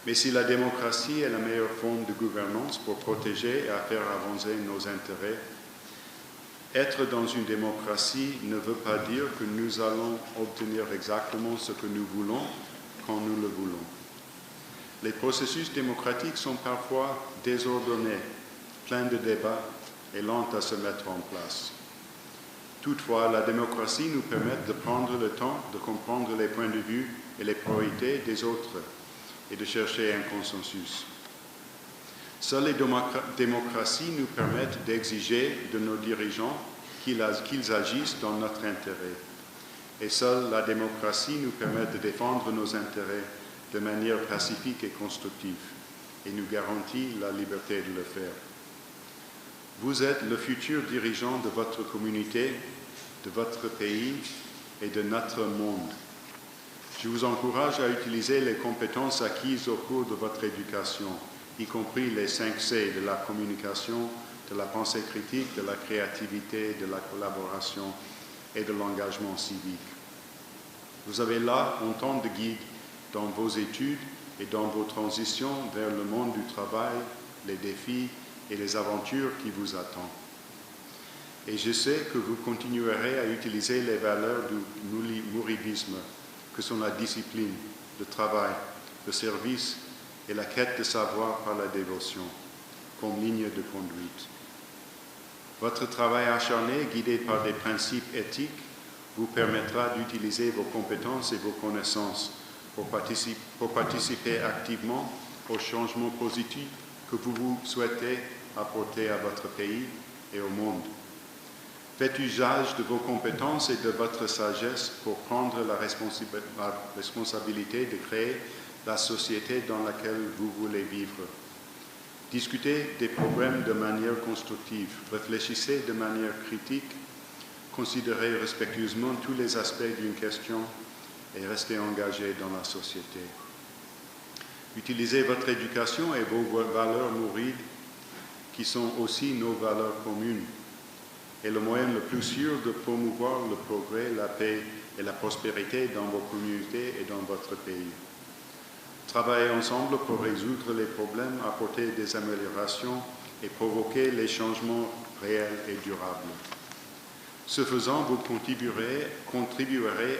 Mais si la démocratie est la meilleure forme de gouvernance pour protéger et à faire avancer nos intérêts, être dans une démocratie ne veut pas dire que nous allons obtenir exactement ce que nous voulons quand nous le voulons. Les processus démocratiques sont parfois désordonnés, pleins de débats et lents à se mettre en place. Toutefois, la démocratie nous permet de prendre le temps de comprendre les points de vue et les priorités des autres et de chercher un consensus. Seules les démocraties nous permettent d'exiger de nos dirigeants qu'ils agissent dans notre intérêt. Et seule la démocratie nous permet de défendre nos intérêts de manière pacifique et constructive et nous garantit la liberté de le faire. Vous êtes le futur dirigeant de votre communauté, de votre pays et de notre monde. Je vous encourage à utiliser les compétences acquises au cours de votre éducation, y compris les 5 C de la communication, de la pensée critique, de la créativité, de la collaboration et de l'engagement civique. Vous avez là un temps de guide dans vos études et dans vos transitions vers le monde du travail, les défis et les aventures qui vous attendent. Et je sais que vous continuerez à utiliser les valeurs du mouridisme, que sont la discipline, le travail, le service et la quête de savoir par la dévotion, comme ligne de conduite. Votre travail acharné, guidé par des principes éthiques, vous permettra d'utiliser vos compétences et vos connaissances pour participer activement aux changements positifs que vous souhaitez apporter à votre pays et au monde. Faites usage de vos compétences et de votre sagesse pour prendre la responsabilité de créer la société dans laquelle vous voulez vivre. Discutez des problèmes de manière constructive, réfléchissez de manière critique, considérez respectueusement tous les aspects d'une question et restez engagé dans la société. Utilisez votre éducation et vos valeurs mourides, qui sont aussi nos valeurs communes, est le moyen le plus sûr de promouvoir le progrès, la paix et la prospérité dans vos communautés et dans votre pays. Travaillez ensemble pour résoudre les problèmes, apporter des améliorations et provoquer les changements réels et durables. Ce faisant, vous contribuerez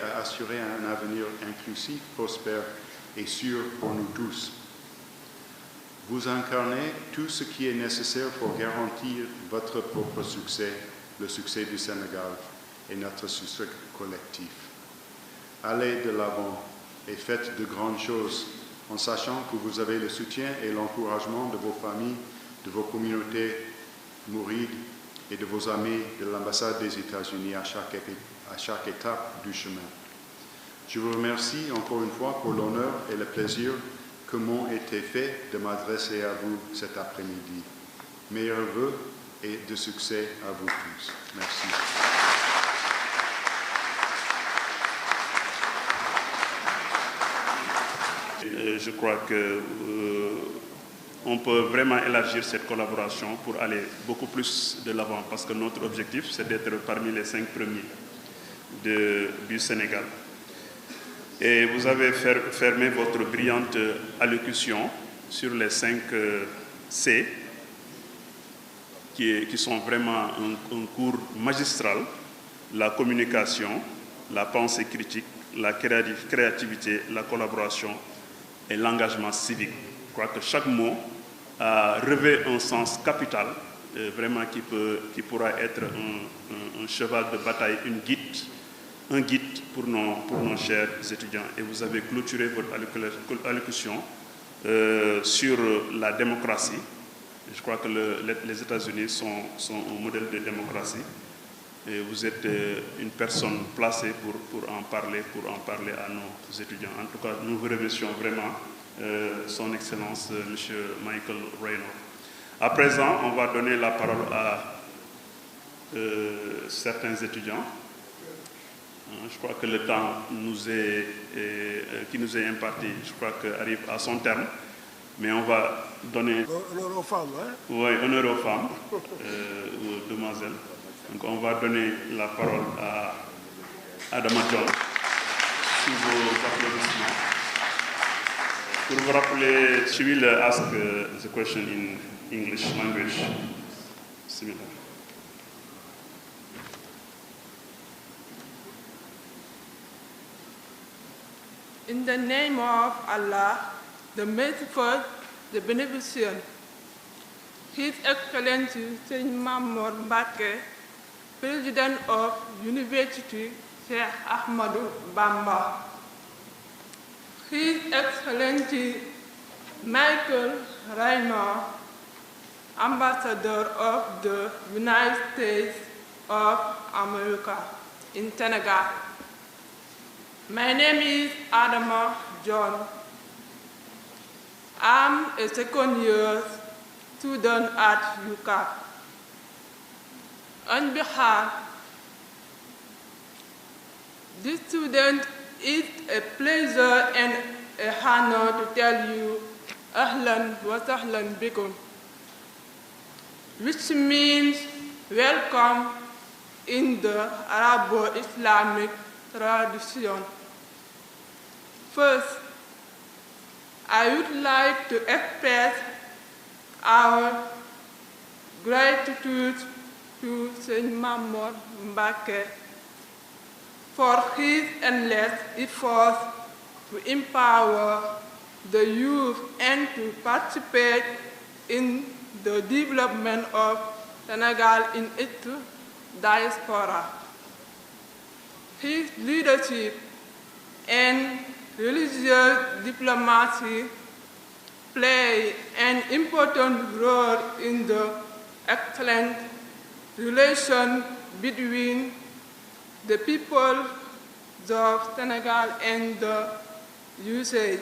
à assurer un avenir inclusif, prospère et sûr pour nous tous. Vous incarnez tout ce qui est nécessaire pour garantir votre propre succès, le succès du Sénégal et notre succès collectif. Allez de l'avant et faites de grandes choses en sachant que vous avez le soutien et l'encouragement de vos familles, de vos communautés mourides et de vos amis de l'ambassade des États-Unis à chaque étape du chemin. Je vous remercie encore une fois pour l'honneur et le plaisir que m'ont été faits de m'adresser à vous cet après-midi. Meilleurs vœux et de succès à vous tous. Merci. je crois que on peut vraiment élargir cette collaboration pour aller beaucoup plus de l'avant, parce que notre objectif, c'est d'être parmi les 5 premiers du Sénégal. Et vous avez fermé votre brillante allocution sur les 5 C, qui sont vraiment un cours magistral: la communication, la pensée critique, la créativité, la collaboration et l'engagement civique. Je crois que chaque mot revêt un sens capital, vraiment qui pourra être un cheval de bataille, un guide pour nos chers étudiants. Et vous avez clôturé votre allocution sur la démocratie. Je crois que les États-Unis sont un modèle de démocratie. Et vous êtes une personne placée pour en parler à nos étudiants. En tout cas, nous vous remercions vraiment, Son Excellence, M. Michael Raynor. À présent, on va donner la parole à certains étudiants. Je crois que le temps qui nous est imparti, je crois qu'arrive à son terme. Mais on va donner... Honneur aux femmes, hein? Oui, honneur aux femmes, aux demoiselles. Donc on va donner la parole à Adama John sous vos applaudissements. Pour vous rappeler, she will ask the question in English language. Similar. In the name of Allah, the Merciful, the Beneficent, His Excellency Sëñ Mamor Mbacké, President of University Cheikh Ahmadou Bamba, His Excellency Michael Raynor, Ambassador of the United States of America in Senegal. My name is Adama John. I'm a second-year student at UCAP. On behalf of this student, it's a pleasure and a honor to tell you Ahlan wa sahlan bikum, which means welcome in the Arabo-Islamic tradition. First, I would like to express our gratitude to Sëñ Mamor Mbacké for his endless efforts to empower the youth and to participate in the development of Senegal in its diaspora. His leadership and religious diplomacy play an important role in the excellent relation between the people of Senegal and the USA.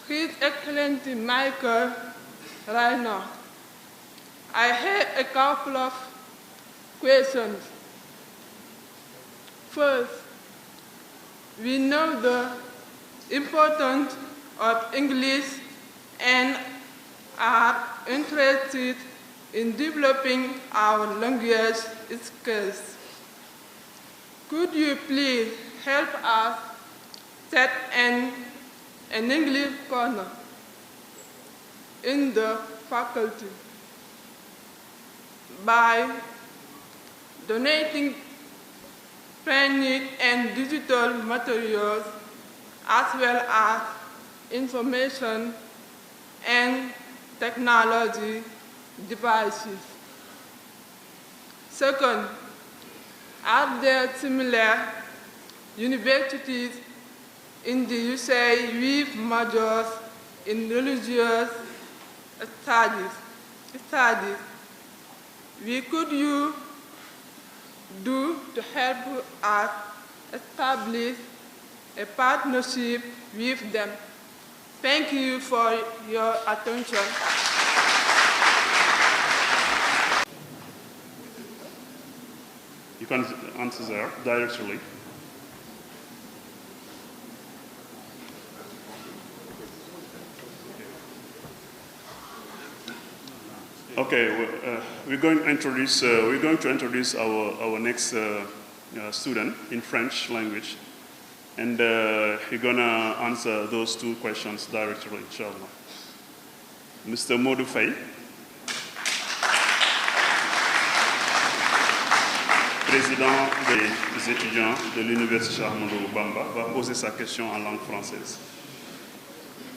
His Excellency Michael Raynor, I have a couple of questions. First, we know the importance of English and are interested in developing our language skills. Could you please help us set an English corner in the faculty by donating printed and digital materials, as well as information and technology devices? Second, are there similar universities in the USA with majors in religious studies? What could you do to help us establish a partnership with them? Thank you for your attention. You can answer there directly. Okay, we're going to introduce our next student in French language, and he's gonna answer those two questions directly, inshallah. Mr. Modou Faye, président des étudiants de l'Université Ahmadou Bamba, va poser sa question en langue française.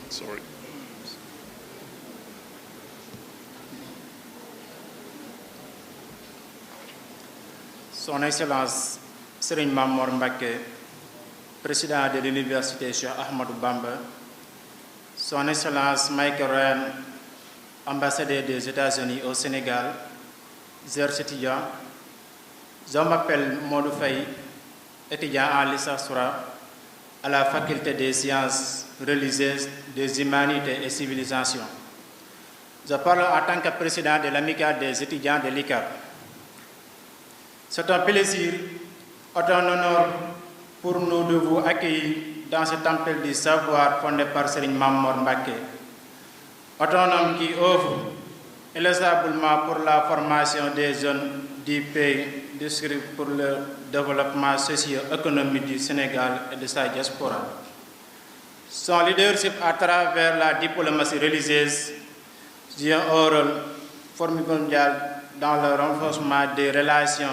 Sorry. Son Excellence Serigne Mamor Mbacké, président de l'Université Cheikh Ahmadou Bamba, Son Excellence Michael Ryan, ambassadeur des États-Unis au Sénégal, chers étudiants, je m'appelle Modou Faye, étudiant en licence à la faculté des sciences religieuses, des humanités et civilisations. Je parle en tant que président de l'amicale des étudiants de l'ICAP. C'est un plaisir, un honneur pour nous de vous accueillir dans ce temple du savoir fondé par Serigne Mamor Mbacké, autonome qui offre inlassablement pour la formation des jeunes du pays, pour le développement socio-économique du Sénégal et de sa diaspora. Son leadership à travers la diplomatie religieuse joue un rôle formidable dans le renforcement des relations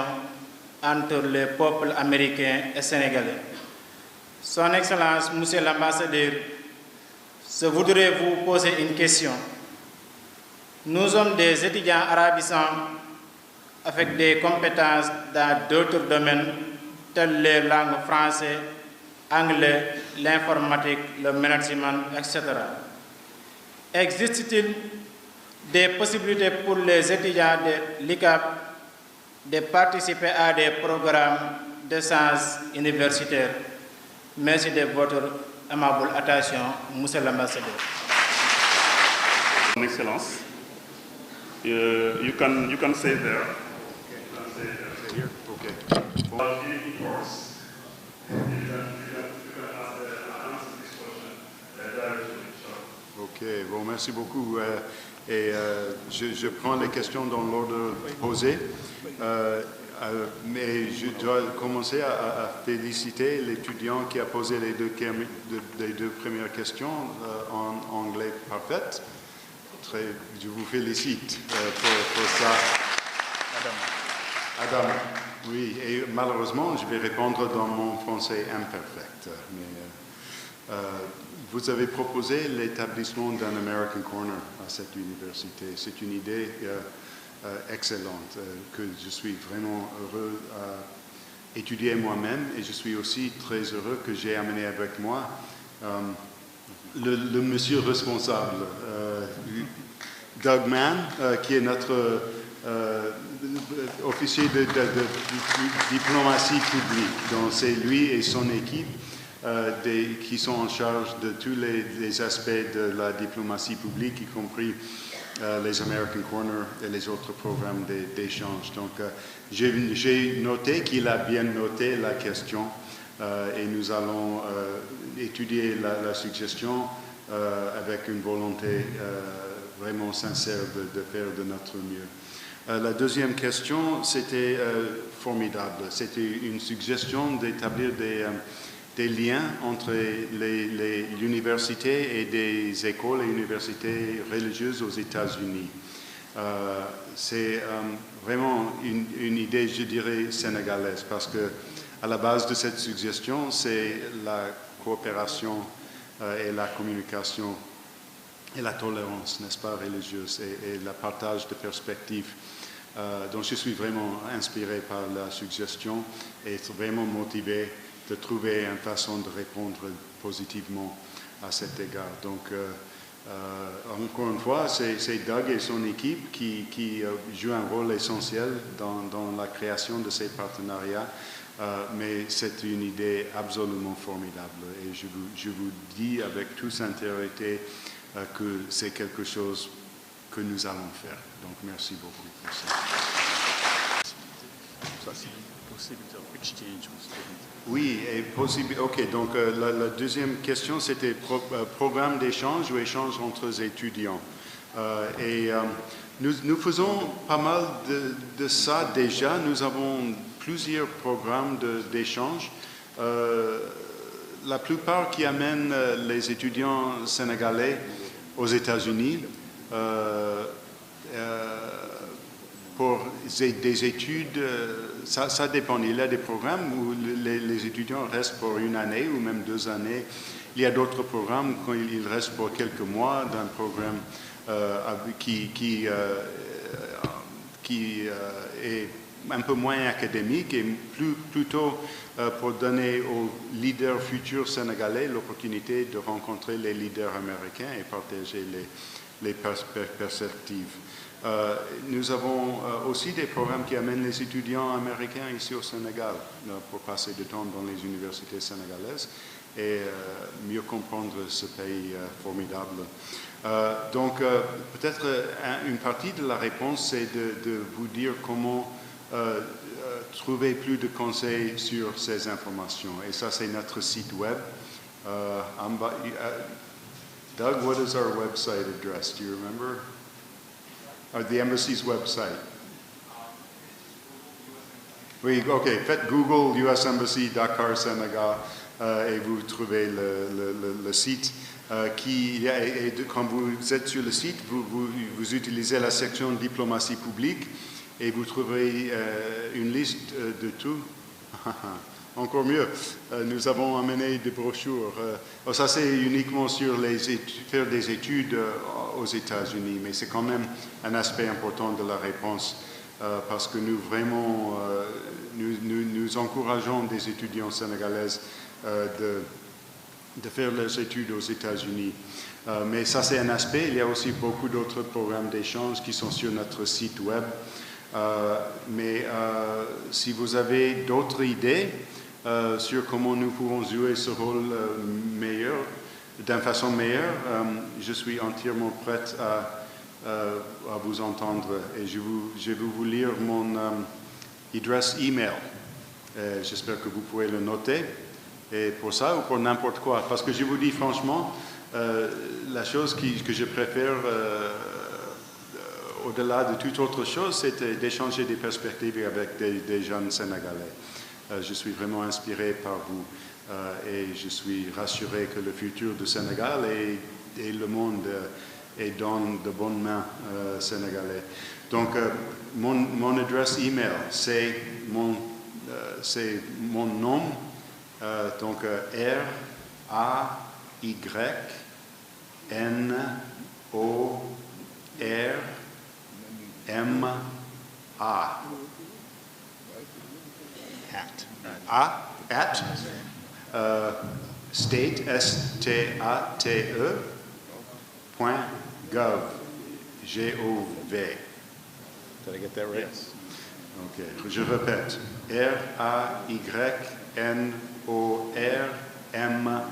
entre les peuples américains et sénégalais. Son Excellence, Monsieur l'ambassadeur, je voudrais vous poser une question. Nous sommes des étudiants arabisants avec des compétences dans d'autres domaines tels les langues français, anglais, l'informatique, le management, etc. Existe-t-il des possibilités pour les étudiants de l'ICAP de participer à des programmes d'échange universitaire? Merci de votre aimable attention, Monsieur l'ambassadeur. Son Excellence, you can say there. Here? Okay. Ok, bon, merci beaucoup. Je prends les questions dans l'ordre posé. Mais je dois commencer à féliciter l'étudiant qui a posé les deux premières questions en anglais parfait. Je vous félicite pour ça. Adam, oui, et malheureusement, je vais répondre dans mon français imperfect. Mais, vous avez proposé l'établissement d'un American Corner à cette université. C'est une idée excellente que je suis vraiment heureux à étudier moi-même, et je suis aussi très heureux que j'ai amené avec moi le monsieur responsable, Doug Mann, qui est notre officier de diplomatie publique. Donc c'est lui et son équipe qui sont en charge de tous les aspects de la diplomatie publique, y compris les American Corner et les autres programmes d'échange. Donc j'ai noté qu'il a bien noté la question et nous allons étudier la suggestion avec une volonté vraiment sincère de faire de notre mieux. La deuxième question, c'était formidable. C'était une suggestion d'établir des liens entre l'université et des écoles et universités religieuses aux États-Unis. C'est vraiment une idée, je dirais, sénégalaise, parce que à la base de cette suggestion, c'est la coopération et la communication et la tolérance, n'est-ce pas, religieuse, et le partage de perspectives. Donc je suis vraiment inspiré par la suggestion et vraiment motivé de trouver une façon de répondre positivement à cet égard. Donc, encore une fois, c'est Doug et son équipe qui jouent un rôle essentiel dans la création de ces partenariats, mais c'est une idée absolument formidable. Et je vous dis avec toute sincérité que c'est quelque chose que nous allons faire. Donc, merci beaucoup pour ça. Oui, et possible. Ok, donc la deuxième question, c'était programme d'échange ou échange entre étudiants. Nous faisons pas mal de ça déjà. Nous avons plusieurs programmes d'échange. La plupart qui amènent les étudiants sénégalais aux États-Unis pour des études, ça dépend. Il y a des programmes où les étudiants restent pour 1 année ou même 2 années. Il y a d'autres programmes quand ils restent pour quelques mois d'un programme qui est un peu moins académique et plutôt pour donner aux leaders futurs sénégalais l'opportunité de rencontrer les leaders américains et partager les perspectives. Nous avons aussi des programmes qui amènent les étudiants américains ici au Sénégal pour passer du temps dans les universités sénégalaises et mieux comprendre ce pays formidable. Donc, peut-être une partie de la réponse, c'est de vous dire comment trouver plus de conseils sur ces informations. Et ça, c'est notre site web. Doug, what is our website address? Do you remember? Or the embassy's website? Oui, ok. Faites Google US Embassy Dakar Sénégal et vous trouvez le site. Et quand vous êtes sur le site, vous utilisez la section diplomatie publique et vous trouverez une liste de tout. Encore mieux, nous avons amené des brochures. Ça, c'est uniquement sur faire des études aux États-Unis, mais c'est quand même un aspect important de la réponse parce que nous vraiment, nous encourageons des étudiants sénégalaises de faire leurs études aux États-Unis. Mais ça, c'est un aspect. Il y a aussi beaucoup d'autres programmes d'échange qui sont sur notre site web. Mais si vous avez d'autres idées sur comment nous pouvons jouer ce rôle d'une façon meilleure, je suis entièrement prête à vous entendre. Et je vais vous lire mon adresse email. J'espère que vous pouvez le noter. Et pour ça ou pour n'importe quoi. Parce que je vous dis franchement, la chose que je préfère au-delà de toute autre chose, c'est d'échanger des perspectives avec des jeunes Sénégalais. Je suis vraiment inspiré par vous et je suis rassuré que le futur du Sénégal et le monde est dans de bonnes mains sénégalais. Donc, mon adresse email, c'est mon nom, donc RAYNORMA at state, S-T-A-T-E, .gov, G-O-V. Did I get that right? Yes. OK. Je répète. RAYNORMA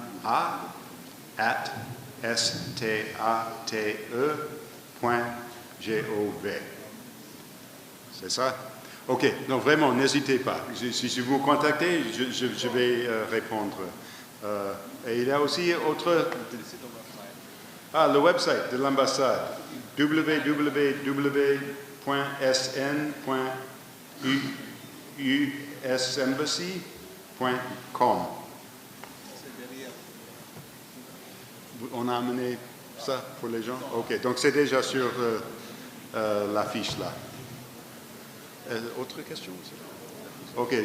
at STATE.gov. C'est ça? OK. Donc, vraiment, n'hésitez pas. Si vous me contactez, je vais répondre. Et il y a aussi autre... le website de l'ambassade. www.sn.usembassy.com. On a amené ça pour les gens? OK. Donc, c'est déjà sur l'affiche là. Autre question? OK.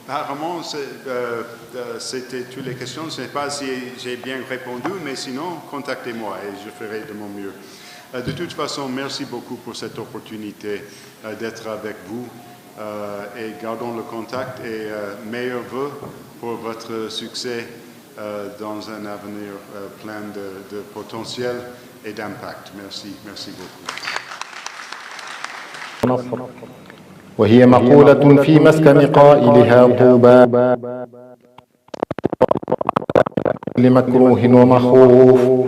Apparemment, c'était toutes les questions. Je ne sais pas si j'ai bien répondu, mais sinon, contactez-moi et je ferai de mon mieux. De toute façon, merci beaucoup pour cette opportunité d'être avec vous et gardons le contact et meilleurs vœux pour votre succès dans un avenir plein de potentiel et d'impact. Merci beaucoup. وهي مقولة في مسكن قائلها طوبى لمكروه ومخوف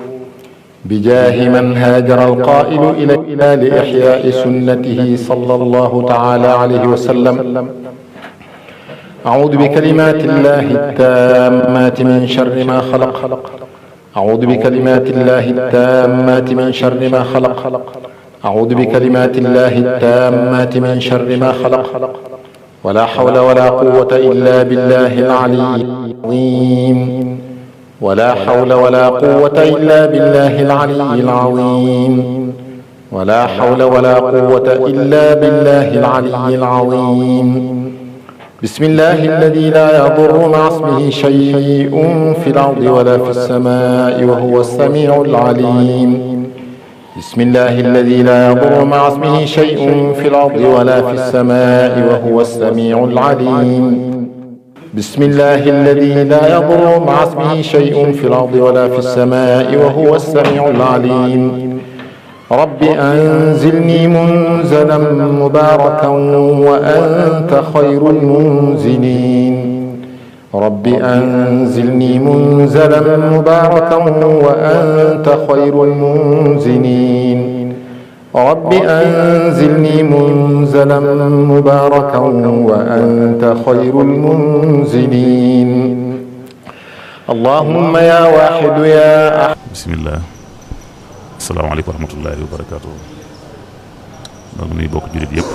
بجاه من هاجر القائل إلى لإحياء سنته صلى الله تعالى عليه وسلم. أعوذ بكلمات الله التامات من شر ما خلق. أعوذ بكلمات الله التامات من شر ما خلق. أعوذ بكلمات الله التامات من شر ما خلق. ولا حول ولا قوة إلا بالله العلي العظيم. ولا حول ولا قوة إلا بالله العلي العظيم. ولا حول ولا قوة إلا بالله العلي العظيم. بسم الله الذي لا يضر مع اسمه شيء في الأرض ولا في السماء وهو السميع العليم. بسم الله الذي لا يضر مع اسمه شيء في الأرض ولا في السماء وهو السميع العليم. بسم الله الذي لا يضر مع اسمه شيء في الأرض ولا في السماء وهو السميع العليم. رب أنزلني منزلا مباركا وأنت خير المنزلين. رب أنزلني منزلا مباركا وأنت خير المنزلين. رب أنزلني منزلا مباركا وأنت خير المنزلين. اللهم يا واحد يا أحد. بسم الله. asalaamaaleykum wa rahmatullahi wa barakaatu. donc nuy bokk jullit yëpp.